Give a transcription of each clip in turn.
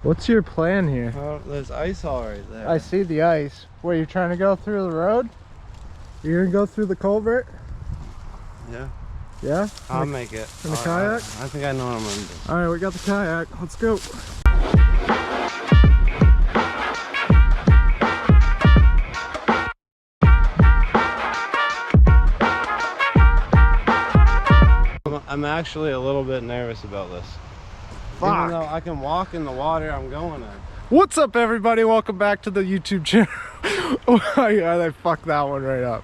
What's your plan here? Oh, there's ice all right there. I see the ice. What, you're trying to go through the road? You're gonna go through the culvert? Yeah. Yeah? I'll make it. In the kayak? I think I know what I'm gonna do. Alright, we got the kayak. Let's go. I'm actually a little bit nervous about this. Fuck. Even though I can walk in the water I'm going in. What's up, everybody? Welcome back to the YouTube channel. Oh yeah, I fucked that one right up.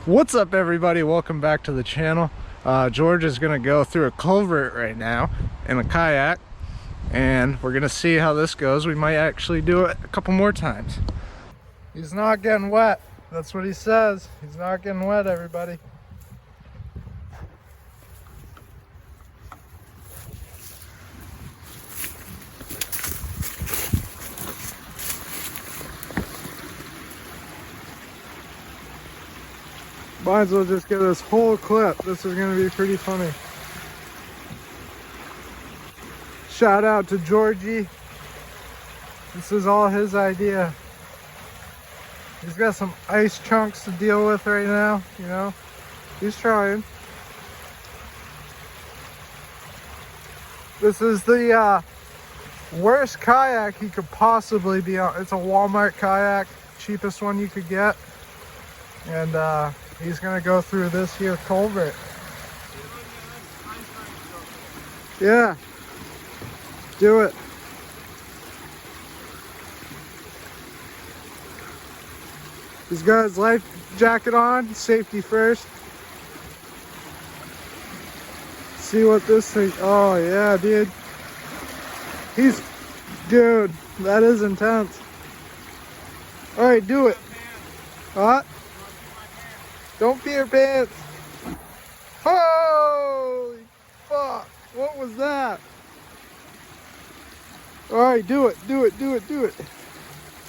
What's up, everybody? Welcome back to the channel. George is gonna go through a culvert right now in a kayak, and we're gonna see how this goes. We might actually do it a couple more times. He's not getting wet. That's what he says. He's not getting wet, everybody. Might as well just get this whole clip. This is gonna be pretty funny. Shout out to Georgie. This is all his idea. He's got some ice chunks to deal with right now, you know. He's trying. This is the worst kayak he could possibly be on. It's a Walmart kayak, cheapest one you could get. And he's gonna go through this here culvert. Yeah, do it. He's got his life jacket on, safety first. See what this thing, oh yeah, dude. Dude, that is intense. All right, do it. What? Don't pee your pants. Holy fuck. What was that? Alright, do it. Do it. Do it. Do it.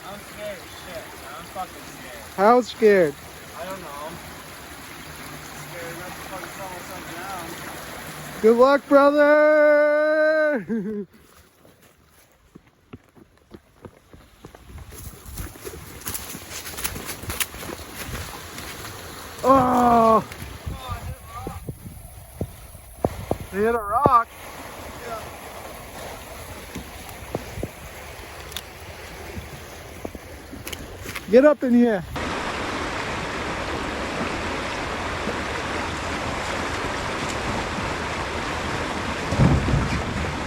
I'm scared as shit. I'm fucking scared. How scared? I don't know. I'm scared enough to fucking fall myself down. Good luck, brother. Oh! They hit a rock. Yeah. Get up in here.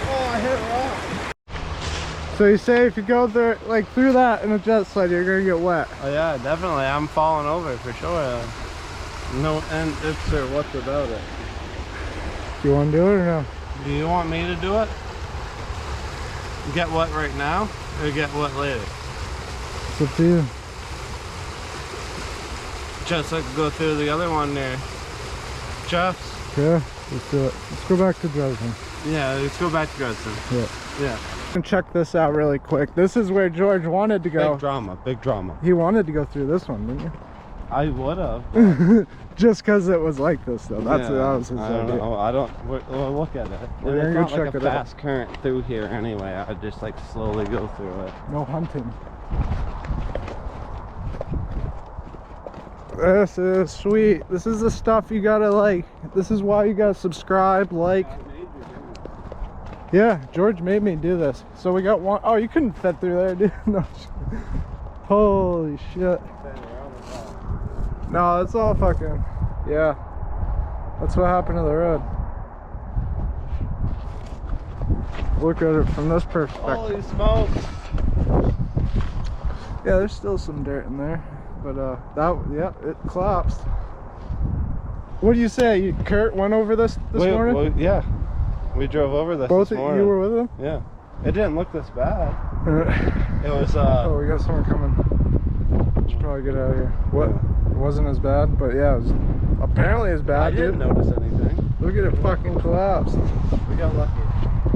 Oh, I hit a rock. So you say if you go there, like through that in a jet sled, you're gonna get wet. Oh yeah, definitely. I'm falling over for sure. No ifs or what's about it. Do you want to do it or no? Do you want me to do it? Get wet right now or get wet later? It's up to you. Just like go through the other one there. Jeff's. Yeah, let's do it. Let's go back to Dresden. Yeah, let's go back to Dresden. Yeah. Yeah. And check this out really quick. This is where George wanted to go. Big drama, big drama. He wanted to go through this one, didn't you? I would have. Just because it was like this, though. That was his I don't idea. know. I don't. We'll look at it. We're It's gonna not go like check a it out. fast current through here anyway. I'd just like slowly go through it. No hunting. This is sweet. This is the stuff you gotta like. This is why you gotta subscribe, like. Yeah, George made me do this. So we got one. Oh, you couldn't fit through there, dude. No. Holy shit. No, it's all fucking. Yeah. That's what happened to the road. Look at it from this perspective. Holy smokes. Yeah, there's still some dirt in there. But yeah, it collapsed. What do you say? Kurt went over this morning? Well, yeah. We drove over this Both morning. you were with him? Yeah. It didn't look this bad. It was oh, we got someone coming. Should probably get out of here. What? It wasn't as bad, but yeah, it was apparently as bad. I didn't notice anything. Look at it fucking collapsed. We got lucky.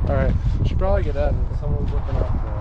Alright, should probably get out of here. Someone's looking up there.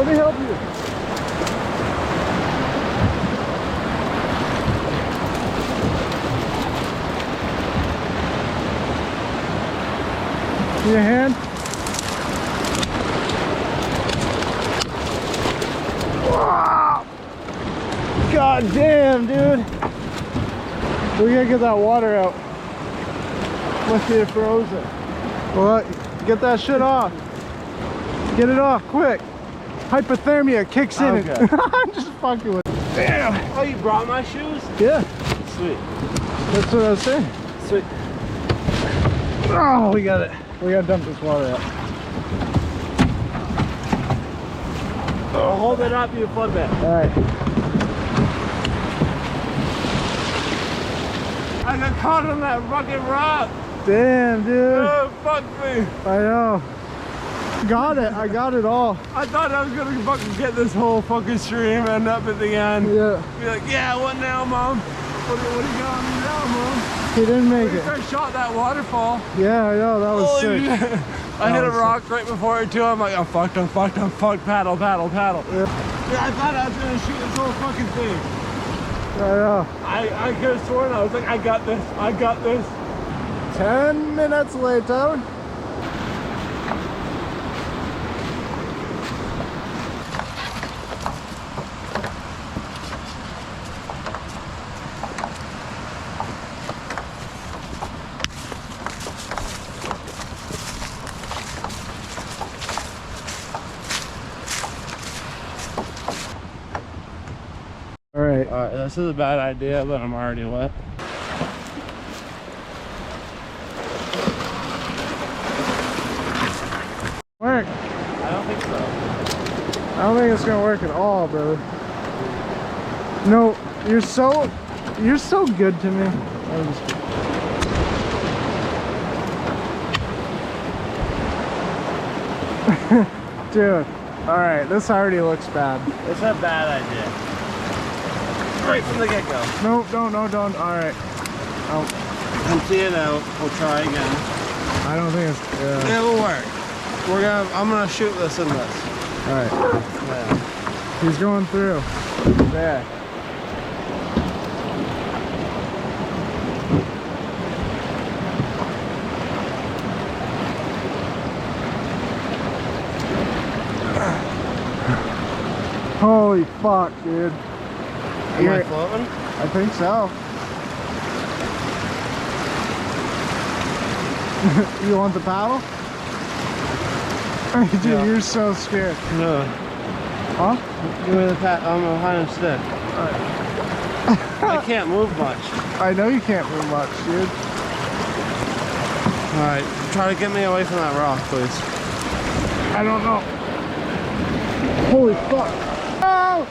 Let me help you. Your hand? Wow. God damn, dude. We gotta get that water out. Must be frozen. Well, get that shit off. Get it off, quick. Hypothermia kicks in. Okay. I'm just fucking with it. Damn. Oh, you brought my shoes? Yeah. Sweet. That's what I was saying. Sweet. Oh, we got it. We gotta dump this water out. Oh, hold it up, you flip it. Alright. I got caught on that fucking rock. Damn, dude. Oh, fuck me. I know. Got it. I got it all. I thought I was gonna fucking get this whole fucking stream and up at the end. Yeah. Be like, yeah, what now, Mom? What do you got on me now, Mom? He didn't make it. I shot that waterfall. Yeah, I know. That was Holy sick. shit. I hit a rock right before it too. I'm like, I'm fucked, I'm fucked, I'm fucked. Paddle, paddle, paddle. Yeah. Yeah, I thought I was gonna shoot this whole fucking thing. I know. I could have sworn I was like, I got this, I got this. 10 minutes later. Alright. Alright, this is a bad idea, but I'm already wet. Work. I don't think so. I don't think it's gonna work at all, brother. No, you're so good to me. I'm just kidding. Dude, alright, this already looks bad. It's a bad idea. Right from the get-go. No, don't. Alright. Oh, Empty it out. We'll try again. I don't think it's. Yeah. It'll work. I'm gonna shoot this in this. Alright. Yeah. He's going through. There. Holy fuck, dude. Am I floating? I think so. You want the paddle? Dude, Yeah. you're so scared. No. Huh? Give me the pat. I'm behind a stick. I can't move much. I know you can't move much, dude. Alright, try to get me away from that rock, please. I don't know. Holy fuck. No!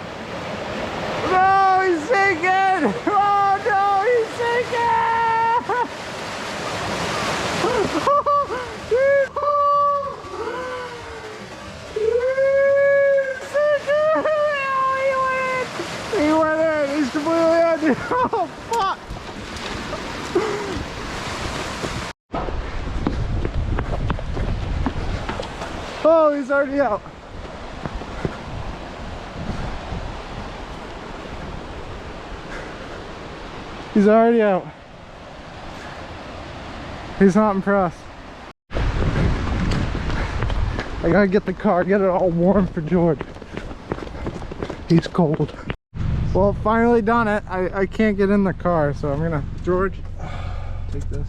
No, he's sinking! Oh no, he's sinking! Dude. He's sinking! Oh, he went in! He's completely in, dude. Oh fuck! Oh, he's already out. He's already out. He's not impressed. I gotta get the car, get it all warm for George. He's cold. Well, finally done it. I can't get in the car, so I'm gonna, George, take this.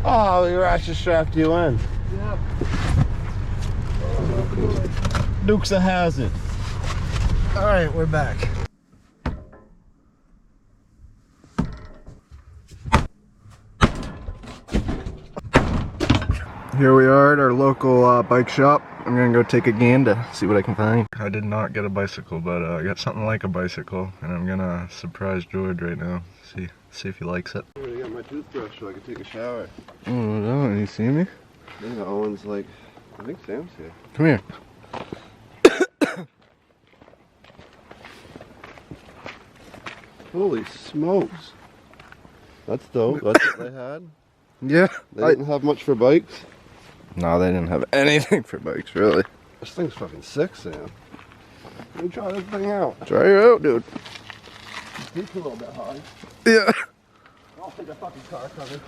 Oh, we ratchet strapped you in. Yep. Dukes a hazard. All right, we're back. Here we are at our local bike shop. I'm gonna go take a gander, see what I can find. I did not get a bicycle, but I got something like a bicycle, and I'm gonna surprise George right now. See if he likes it. I'm gonna get my toothbrush so I can take a shower. Oh no, you see me? Yeah, Owen's like, I think Sam's here. Come here. Holy smokes. That's dope. That's what they had. Yeah. They didn't have much for bikes. No, they didn't have anything for bikes, really. This thing's fucking sick, Sam. Let me try this thing out. Try it out, dude. It's a little bit high. Yeah. I don't think a fucking car coming.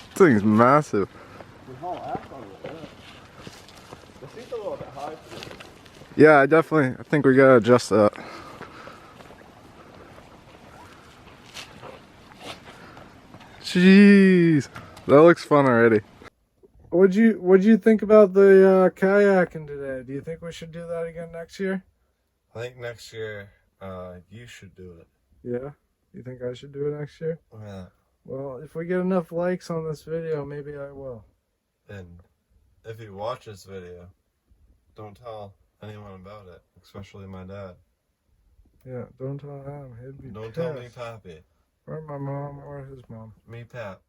This thing's massive. The seat's a little bit high for me. Yeah, I think we gotta adjust that. Jeez, that looks fun already. What'd you think about the kayaking today? Do you think we should do that again next year? I think next year, you should do it. Yeah? You think I should do it next year? Yeah. Well, if we get enough likes on this video, maybe I will. And if you watch this video, don't tell anyone about it, especially my dad. Yeah, don't tell him. He'd be Don't pissed. tell me, Pappy. Or my mom, or his mom. Me, Pap.